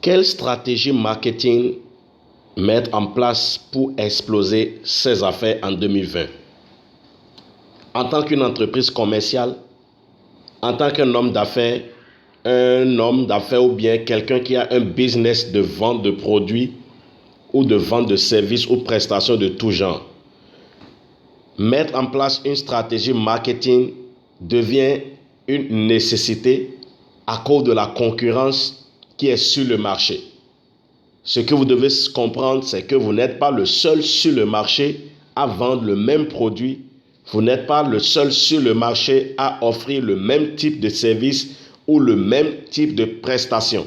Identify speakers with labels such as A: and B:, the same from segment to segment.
A: Quelle stratégie marketing mettre en place pour exploser ses affaires en 2020? En tant qu'une entreprise commerciale, en tant qu'un homme d'affaires, ou bien quelqu'un qui a un business de vente de produits ou de vente de services ou prestations de tout genre, mettre en place une stratégie marketing devient une nécessité à cause de la concurrence qui est sur le marché. Ce que vous devez comprendre, c'est que vous n'êtes pas le seul sur le marché à vendre le même produit. Vous n'êtes pas le seul sur le marché à offrir le même type de service ou le même type de prestation.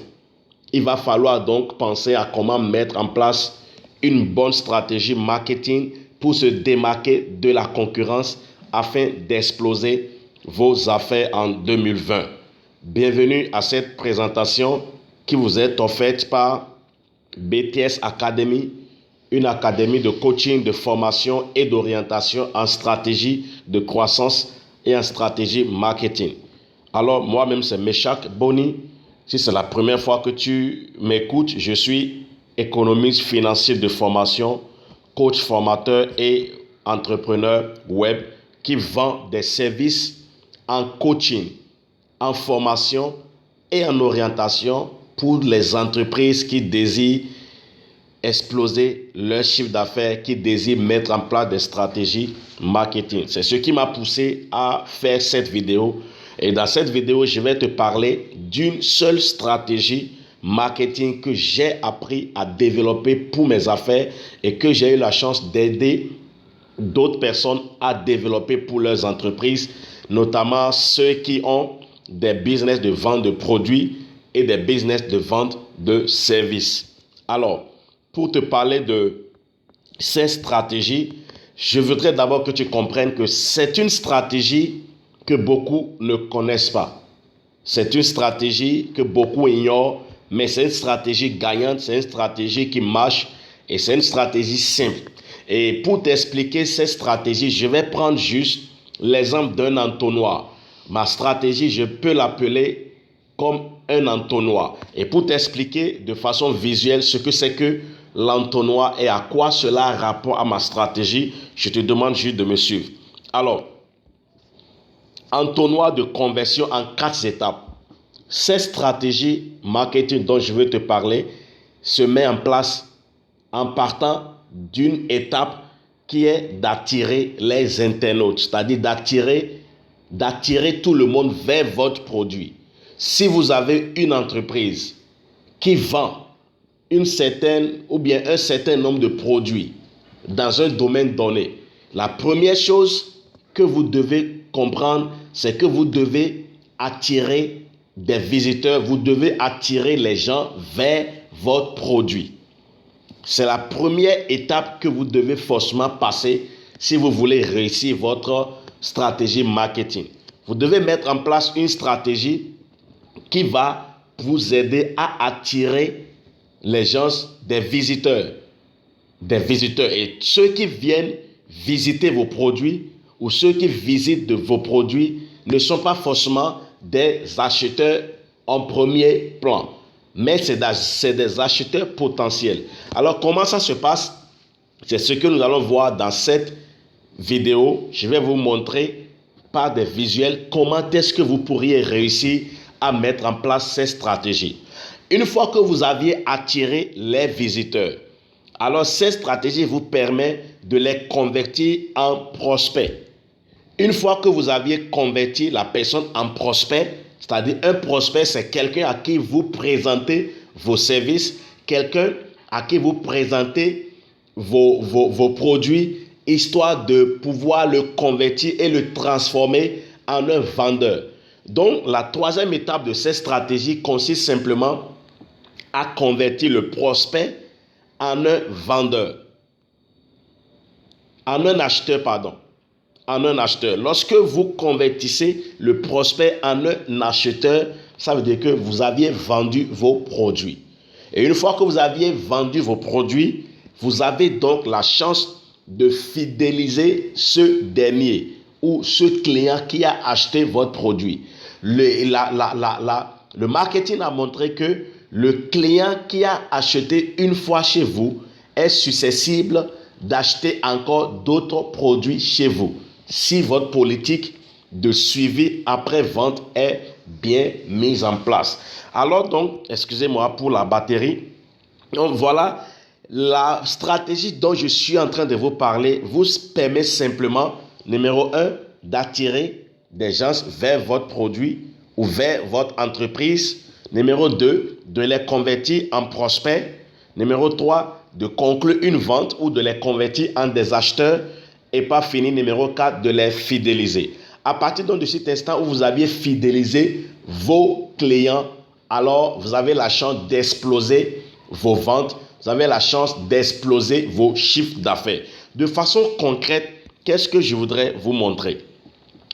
A: Il va falloir donc penser à comment mettre en place une bonne stratégie marketing pour se démarquer de la concurrence afin d'exploser vos affaires en 2020. Bienvenue à cette présentation qui vous est offerte par BTS Academy, une académie de coaching, de formation et d'orientation en stratégie de croissance et en stratégie marketing. Alors, moi-même, c'est Meshach Boni. Si c'est la première fois que tu m'écoutes, je suis économiste financier de formation, coach formateur et entrepreneur web qui vend des services en coaching, en formation et en orientation pour les entreprises qui désirent exploser leur chiffre d'affaires, qui désirent mettre en place des stratégies marketing. C'est ce qui m'a poussé à faire cette vidéo. Et dans cette vidéo, je vais te parler d'une seule stratégie marketing que j'ai appris à développer pour mes affaires et que j'ai eu la chance d'aider d'autres personnes à développer pour leurs entreprises, notamment ceux qui ont des business de vente de produits et des business de vente de services. Alors, pour te parler de ces stratégies, je voudrais d'abord que tu comprennes que c'est une stratégie que beaucoup ne connaissent pas. C'est une stratégie que beaucoup ignorent, mais c'est une stratégie gagnante, c'est une stratégie qui marche et c'est une stratégie simple. Et pour t'expliquer cette stratégie, je vais prendre juste l'exemple d'un entonnoir. Ma stratégie, je peux l'appeler comme un entonnoir. Et pour t'expliquer de façon visuelle ce que c'est que l'entonnoir et à quoi cela a rapport à ma stratégie, je te demande juste de me suivre. Alors, entonnoir de conversion en 4 étapes. Cette stratégie marketing dont je veux te parler se met en place en partant d'une étape qui est d'attirer les internautes, c'est-à-dire d'attirer tout le monde vers votre produit. Si vous avez une entreprise qui vend un certain nombre de produits dans un domaine donné, la première chose que vous devez comprendre, c'est que vous devez attirer des visiteurs, vous devez attirer les gens vers votre produit. C'est la première étape que vous devez forcément passer si vous voulez réussir votre stratégie marketing. Vous devez mettre en place une stratégie qui va vous aider à attirer les gens, des visiteurs. Et ceux qui viennent visiter vos produits ou ceux qui visitent vos produits ne sont pas forcément des acheteurs en premier plan, mais c'est des acheteurs potentiels. Alors, comment ça se passe? C'est ce que nous allons voir dans cette vidéo. Je vais vous montrer par des visuels comment est-ce que vous pourriez réussir à mettre en place cette stratégie. Une fois que vous aviez attiré les visiteurs, alors cette stratégie vous permet de les convertir en prospects. Une fois que vous aviez converti la personne en prospect, c'est-à-dire un prospect, c'est quelqu'un à qui vous présentez vos services, quelqu'un à qui vous présentez vos produits, histoire de pouvoir le convertir et le transformer en un vendeur. Donc, la troisième étape de cette stratégie consiste simplement à convertir le prospect en un vendeur, en un acheteur. Lorsque vous convertissez le prospect en un acheteur, ça veut dire que vous aviez vendu vos produits. Et une fois que vous aviez vendu vos produits, vous avez donc la chance de fidéliser ce dernier ou ce client qui a acheté votre produit. La Le marketing a montré que le client qui a acheté une fois chez vous est susceptible d'acheter encore d'autres produits chez vous, si votre politique de suivi après-vente est bien mise en place. Alors donc, excusez-moi pour la batterie. Donc voilà, la stratégie dont je suis en train de vous parler vous permet simplement, numéro 1, d'attirer des gens vers votre produit ou vers votre entreprise. Numéro 2, de les convertir en prospects. Numéro 3, de conclure une vente ou de les convertir en des acheteurs. Et pas fini, numéro 4, de les fidéliser. À partir donc de cet instant où vous aviez fidélisé vos clients, alors vous avez la chance d'exploser vos ventes, vous avez la chance d'exploser vos chiffres d'affaires. De façon concrète, qu'est-ce que je voudrais vous montrer?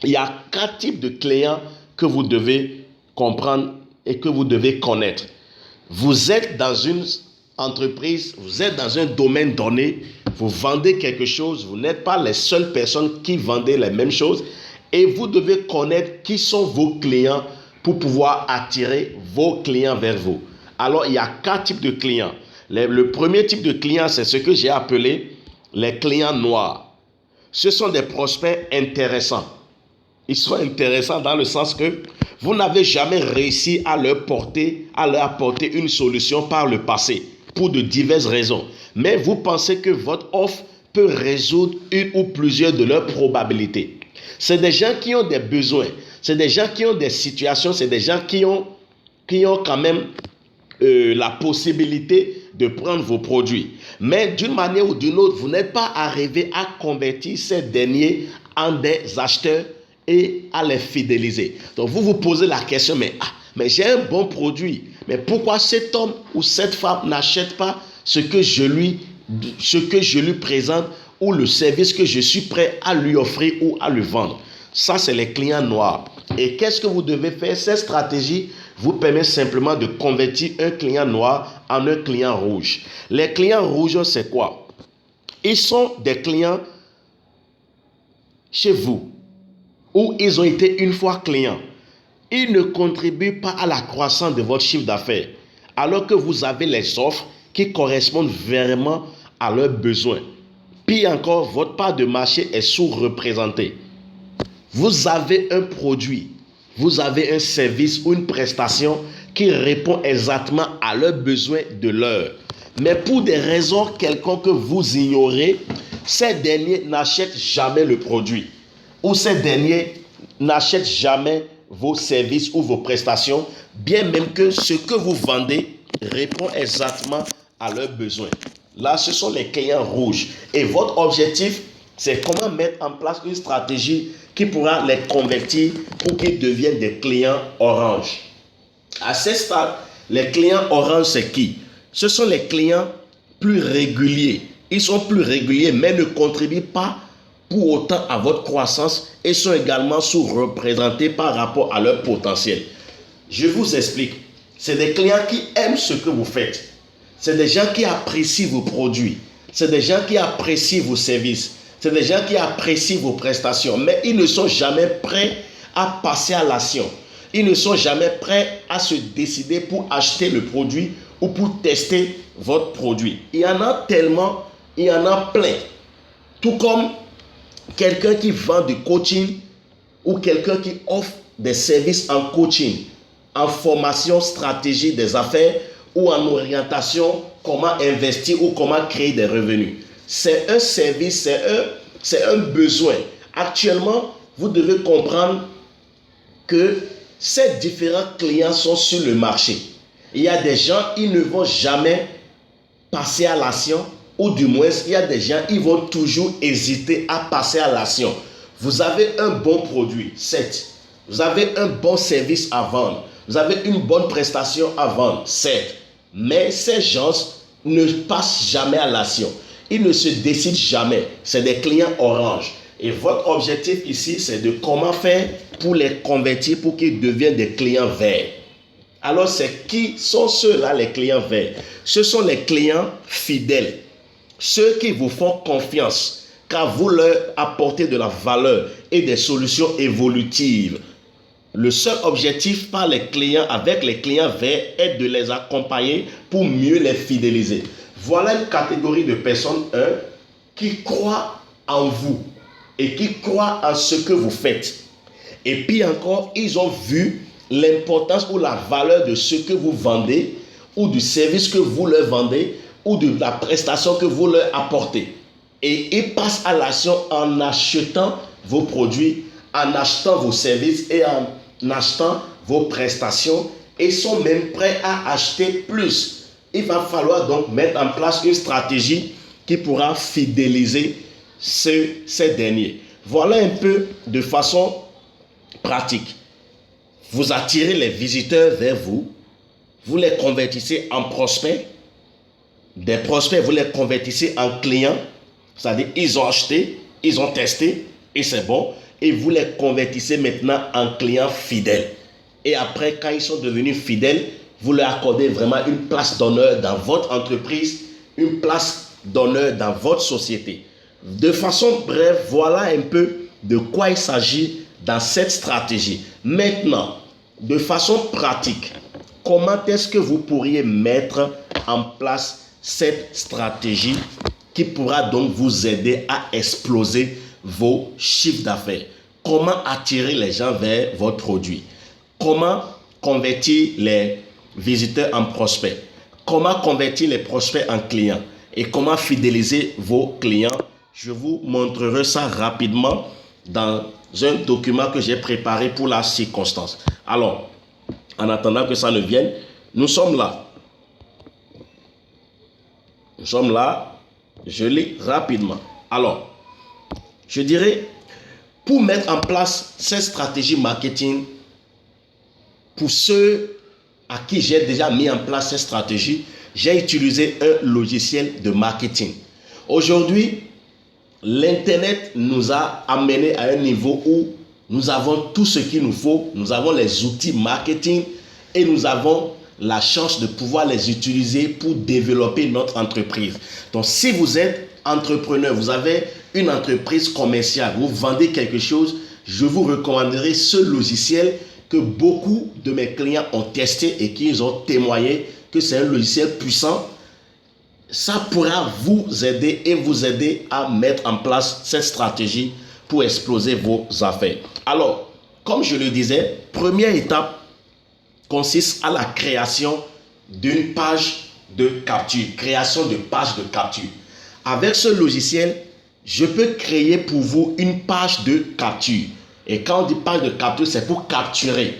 A: Il y a 4 types de clients que vous devez comprendre et que vous devez connaître. Vous êtes dans une entreprise, vous êtes dans un domaine donné, vous vendez quelque chose, vous n'êtes pas les seules personnes qui vendent les mêmes choses et vous devez connaître qui sont vos clients pour pouvoir attirer vos clients vers vous. Alors, il y a 4 types de clients. Le premier type de client, c'est ce que j'ai appelé les clients noirs. Ce sont des prospects intéressants. Ils sont intéressants dans le sens que vous n'avez jamais réussi à leur apporter une solution par le passé pour de diverses raisons. Mais vous pensez que votre offre peut résoudre une ou plusieurs de leurs probabilités. C'est des gens qui ont des besoins, c'est des gens qui ont des situations, c'est des gens qui ont quand même la possibilité de prendre vos produits. Mais d'une manière ou d'une autre, vous n'êtes pas arrivé à convertir ces derniers en des acheteurs et à les fidéliser. Donc vous vous posez la question, mais j'ai un bon produit, mais pourquoi cet homme ou cette femme n'achète pas ce que je lui présente ou le service que je suis prêt à lui offrir ou à lui vendre? Ça, c'est les clients noirs. Et qu'est-ce que vous devez faire? Cette stratégie vous permet simplement de convertir un client noir en un client rouge. Les clients rouges, c'est quoi? Ils sont des clients chez vous où ils ont été une fois clients. Ils ne contribuent pas à la croissance de votre chiffre d'affaires, alors que vous avez les offres qui correspondent vraiment à leurs besoins. Puis encore, votre part de marché est sous-représentée. Vous avez un produit, vous avez un service ou une prestation qui répond exactement à leurs besoins de l'heure. Mais pour des raisons quelconques que vous ignorez, ces derniers n'achètent jamais le produit. Ou ces derniers n'achètent jamais vos services ou vos prestations, bien même que ce que vous vendez répond exactement à leurs besoins. Là, ce sont les clients rouges. Et votre objectif, c'est comment mettre en place une stratégie qui pourra les convertir pour qu'ils deviennent des clients orange. À ce stade, les clients orange, c'est qui? Ce sont les clients plus réguliers. Ils sont plus réguliers, mais ne contribuent pas pour autant à votre croissance et sont également sous-représentés par rapport à leur potentiel. Je vous explique. C'est des clients qui aiment ce que vous faites. C'est des gens qui apprécient vos produits. C'est des gens qui apprécient vos services. C'est des gens qui apprécient vos prestations. Mais ils ne sont jamais prêts à passer à l'action. Ils ne sont jamais prêts à se décider pour acheter le produit ou pour tester votre produit. Il y en a tellement, il y en a plein. Tout comme quelqu'un qui vend du coaching ou quelqu'un qui offre des services en coaching, en formation stratégie des affaires ou en orientation, comment investir ou comment créer des revenus. C'est un service, c'est un besoin. Actuellement, vous devez comprendre que ces différents clients sont sur le marché. Il y a des gens, ils ne vont jamais passer à l'action, ou du moins, il y a des gens, ils vont toujours hésiter à passer à l'action. Vous avez un bon produit, certes. Vous avez un bon service à vendre. Vous avez une bonne prestation à vendre, certes. Mais ces gens ne passent jamais à l'action. Ils ne se décident jamais. C'est des clients orange. Et votre objectif ici, c'est de comment faire pour les convertir pour qu'ils deviennent des clients verts. Alors, c'est qui sont ceux-là, les clients verts? Ce sont les clients fidèles. Ceux qui vous font confiance, car vous leur apportez de la valeur et des solutions évolutives. Le seul objectif par les clients, avec les clients verts, est de les accompagner pour mieux les fidéliser. Voilà une catégorie de personnes, qui croient en vous et qui croient en ce que vous faites. Et puis encore, ils ont vu l'importance ou la valeur de ce que vous vendez, ou du service que vous leur vendez, ou de la prestation que vous leur apportez. Et ils passent à l'action en achetant vos produits, en achetant vos services et en achetant vos prestations, et sont même prêts à acheter plus. Il va falloir donc mettre en place une stratégie qui pourra fidéliser ces derniers. Voilà un peu de façon pratique. Vous attirez les visiteurs vers vous, vous les convertissez en prospects, des prospects, vous les convertissez en clients, c'est-à-dire ils ont acheté, ils ont testé et c'est bon, et vous les convertissez maintenant en clients fidèles. Et après, quand ils sont devenus fidèles, vous leur accordez vraiment une place d'honneur dans votre entreprise, une place d'honneur dans votre société. De façon brève, voilà un peu de quoi il s'agit dans cette stratégie. Maintenant, de façon pratique, comment est-ce que vous pourriez mettre en place cette stratégie qui pourra donc vous aider à exploser vos chiffres d'affaires? Comment attirer les gens vers votre produit? Comment convertir les visiteurs en prospects? Comment convertir les prospects en clients? Et comment fidéliser vos clients? Je vous montrerai ça rapidement dans un document que j'ai préparé pour la circonstance. Alors, en attendant que ça ne vienne, nous sommes là. Nous sommes là. Je lis rapidement. Alors, je dirais, pour mettre en place cette stratégie marketing, pour ceux à qui j'ai déjà mis en place cette stratégie, j'ai utilisé un logiciel de marketing. Aujourd'hui, l'Internet nous a amené à un niveau où nous avons tout ce qu'il nous faut. Nous avons les outils marketing et nous avons la chance de pouvoir les utiliser pour développer notre entreprise. Donc, si vous êtes entrepreneur, vous avez une entreprise commerciale, vous vendez quelque chose, je vous recommanderais ce logiciel que beaucoup de mes clients ont testé et qui ont témoigné que c'est un logiciel puissant. Ça pourra vous aider et vous aider à mettre en place cette stratégie pour exploser vos affaires. Alors, comme je le disais, première étape consiste à la création d'une page de capture, création de page de capture. Avec ce logiciel, je peux créer pour vous une page de capture. Et quand on dit page de capture, c'est pour capturer.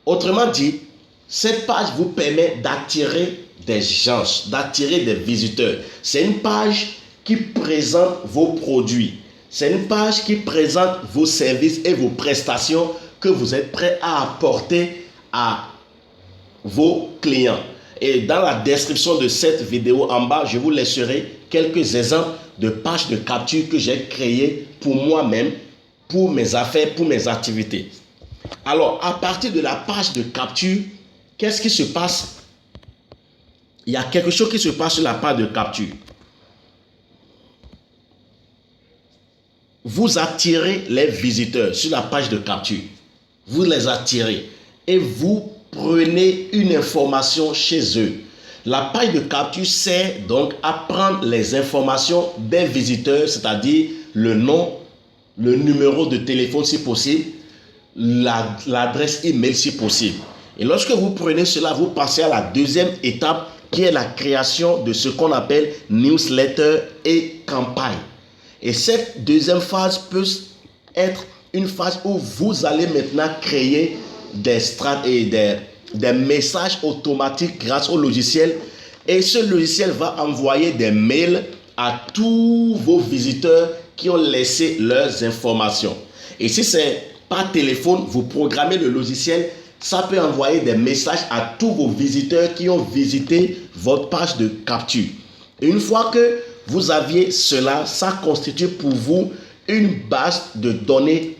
A: Autrement dit, cette page vous permet d'attirer des gens, d'attirer des visiteurs. C'est une page qui présente vos produits. C'est une page qui présente vos services et vos prestations que vous êtes prêts à apporter à vos clients. Et dans la description de cette vidéo en bas, je vous laisserai quelques exemples de pages de capture que j'ai créées pour moi-même, pour mes affaires, pour mes activités. Alors, à partir de la page de capture, qu'est-ce qui se passe? Il y a quelque chose qui se passe sur la page de capture. Vous attirez les visiteurs sur la page de capture. Vous les attirez et vous prenez une information chez eux. La page de capture sert donc à prendre les informations des visiteurs, c'est-à-dire le nom, le numéro de téléphone si possible, l'adresse email si possible. Et lorsque vous prenez cela, vous passez à la deuxième étape qui est la création de ce qu'on appelle newsletter et campagne. Et cette deuxième phase peut être une phase où vous allez maintenant créer des messages automatiques grâce au logiciel. Et ce logiciel va envoyer des mails à tous vos visiteurs qui ont laissé leurs informations. Et si c'est par téléphone, vous programmez le logiciel, ça peut envoyer des messages à tous vos visiteurs qui ont visité votre page de capture. Et une fois que vous aviez cela, ça constitue pour vous une base de données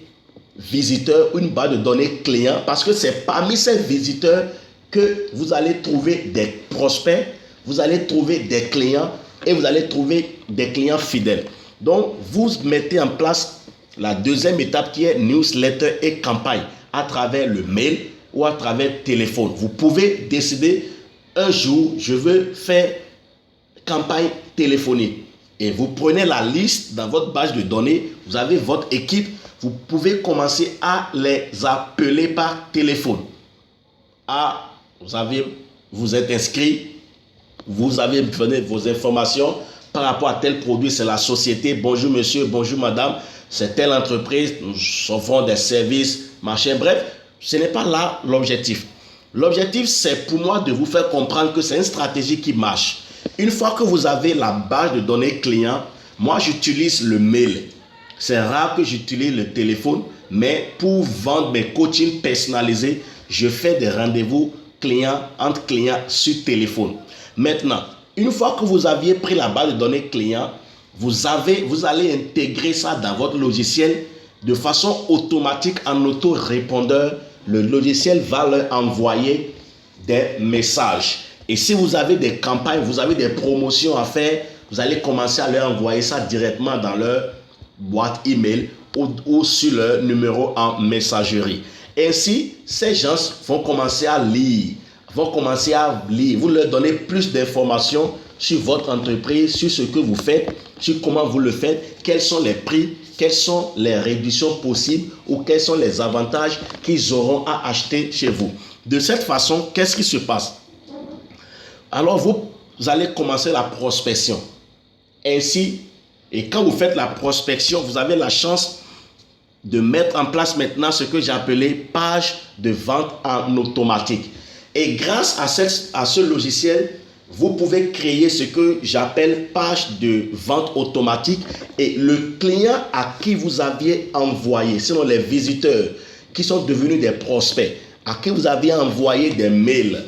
A: visiteurs, une base de données clients, parce que c'est parmi ces visiteurs que vous allez trouver des prospects, vous allez trouver des clients et vous allez trouver des clients fidèles. Donc, vous mettez en place la deuxième étape qui est newsletter et campagne. à travers le mail ou à travers le téléphone. Vous pouvez décider un jour, je veux faire campagne téléphonique. Et vous prenez la liste dans votre base de données, vous avez votre équipe, vous pouvez commencer à les appeler par téléphone. Ah, vous êtes inscrit, vous avez donné vos informations par rapport à tel produit, c'est la société, bonjour monsieur, bonjour madame, c'est telle entreprise, nous offrons des services, machin, bref, ce n'est pas là l'objectif. L'objectif, c'est pour moi de vous faire comprendre que c'est une stratégie qui marche. Une fois que vous avez la base de données client, moi j'utilise le mail. C'est rare que j'utilise le téléphone, mais pour vendre mes coachings personnalisés, je fais des rendez-vous clients entre clients sur téléphone. Maintenant, une fois que vous aviez pris la base de données client, vous allez intégrer ça dans votre logiciel de façon automatique en auto-répondeur. Le logiciel va leur envoyer des messages. Et si vous avez des campagnes, vous avez des promotions à faire, vous allez commencer à leur envoyer ça directement dans leur boîte email ou sur leur numéro en messagerie. Ainsi, ces gens vont commencer à lire. Vous leur donnez plus d'informations sur votre entreprise, sur ce que vous faites, sur comment vous le faites, quels sont les prix, quelles sont les réductions possibles ou quels sont les avantages qu'ils auront à acheter chez vous. De cette façon, qu'est-ce qui se passe? Alors, vous allez commencer la prospection. Ainsi, et quand vous faites la prospection, vous avez la chance de mettre en place maintenant ce que j'ai appelé page de vente en automatique. Et grâce à ce logiciel, vous pouvez créer ce que j'appelle page de vente automatique et le client à qui vous aviez envoyé, sinon les visiteurs qui sont devenus des prospects, à qui vous aviez envoyé des mails,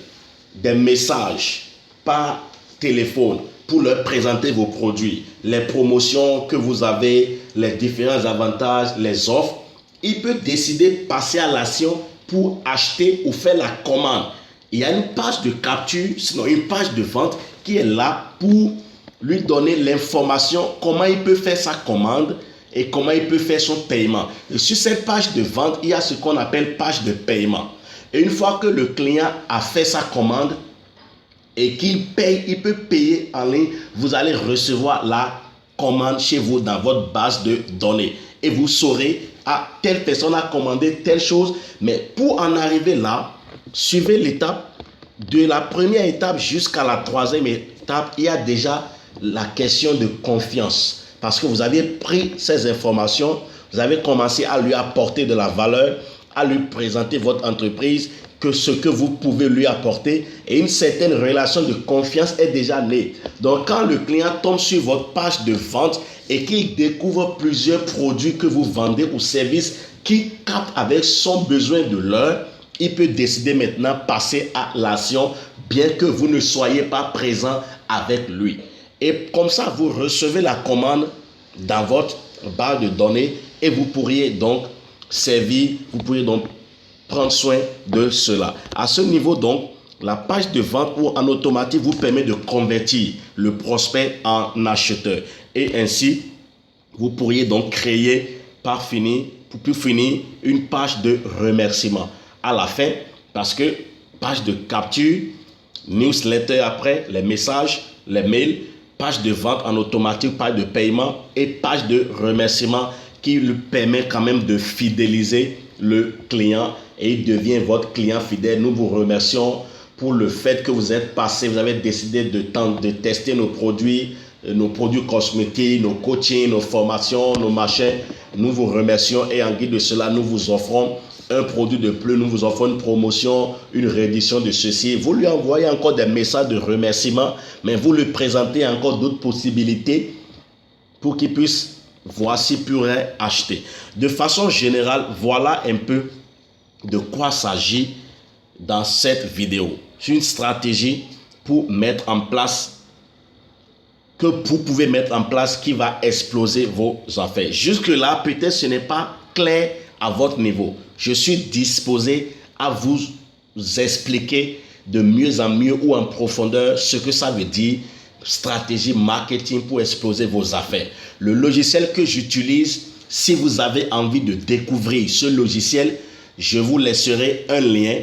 A: des messages par téléphone pour leur présenter vos produits, les promotions que vous avez, les différents avantages, les offres, il peut décider de passer à l'action pour acheter ou faire la commande. Il y a une page de capture, sinon une page de vente qui est là pour lui donner l'information, comment il peut faire sa commande et comment il peut faire son paiement. Et sur cette page de vente, il y a ce qu'on appelle page de paiement. Et une fois que le client a fait sa commande et qu'il paye, il peut payer en ligne, vous allez recevoir la commande chez vous dans votre base de données. Et vous saurez, telle personne a commandé telle chose, mais pour en arriver là, suivez l'étape. De la première étape jusqu'à la troisième étape, il y a déjà la question de confiance. Parce que vous avez pris ces informations, vous avez commencé à lui apporter de la valeur, à lui présenter votre entreprise, que ce que vous pouvez lui apporter, et une certaine relation de confiance est déjà née. Donc quand le client tombe sur votre page de vente et qu'il découvre plusieurs produits que vous vendez ou services qui captent avec son besoin de l'heure, il peut décider maintenant de passer à l'action, bien que vous ne soyez pas présent avec lui. Et comme ça, vous recevez la commande dans votre base de données et vous pourriez donc prendre soin de cela. À ce niveau donc, la page de vente ou en automatique vous permet de convertir le prospect en acheteur. Et ainsi, vous pourriez donc créer pour finir une page de remerciement à la fin, parce que page de capture, newsletter après, les messages, les mails, page de vente en automatique, page de paiement et page de remerciement qui lui permet quand même de fidéliser le client et il devient votre client fidèle. Nous vous remercions pour le fait que vous êtes passé, vous avez décidé de tester nos produits cosmétiques, nos coachings, nos formations, nos machins. Nous vous remercions et en guise de cela, nous vous offrons un produit de plus, nous vous offrons une promotion, une réédition de ceci. Vous lui envoyez encore des messages de remerciement, mais vous lui présentez encore d'autres possibilités pour qu'il puisse voir s'il pourrait acheter. De façon générale, voilà un peu de quoi s'agit dans cette vidéo. C'est une stratégie pour mettre en place, que vous pouvez mettre en place, qui va exploser vos affaires. Jusque-là, peut-être ce n'est pas clair à votre niveau. Je suis disposé à vous expliquer de mieux en mieux ou en profondeur ce que ça veut dire, stratégie marketing pour exploser vos affaires. Le logiciel que j'utilise, si vous avez envie de découvrir ce logiciel, Je vous laisserai un lien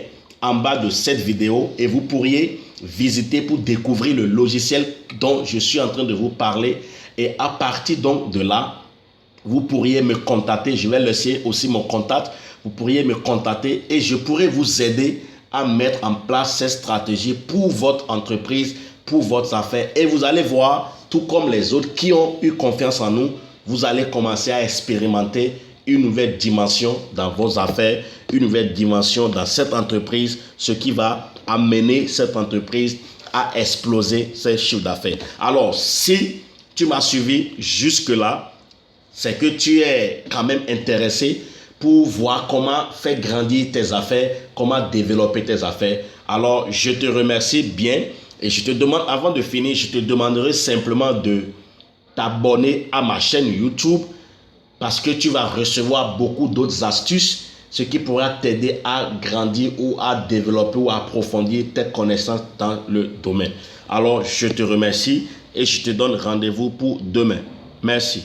A: en bas de cette vidéo et vous pourriez visiter pour découvrir le logiciel dont je suis en train de vous parler. Et à partir donc de là, vous pourriez me contacter. Je vais laisser aussi mon contact. Vous pourriez me contacter et je pourrais vous aider à mettre en place cette stratégie pour votre entreprise, pour votre affaire. Et vous allez voir, tout comme les autres qui ont eu confiance en nous, vous allez commencer à expérimenter une nouvelle dimension dans vos affaires, une nouvelle dimension dans cette entreprise, ce qui va amener cette entreprise à exploser ses chiffres d'affaires. Alors, si tu m'as suivi jusque-là, c'est que tu es quand même intéressé pour voir comment faire grandir tes affaires, comment développer tes affaires. Alors, je te remercie bien et je te demande, avant de finir, je te demanderai simplement de t'abonner à ma chaîne YouTube parce que tu vas recevoir beaucoup d'autres astuces, ce qui pourra t'aider à grandir ou à développer ou à approfondir tes connaissances dans le domaine. Alors, je te remercie et je te donne rendez-vous pour demain. Merci.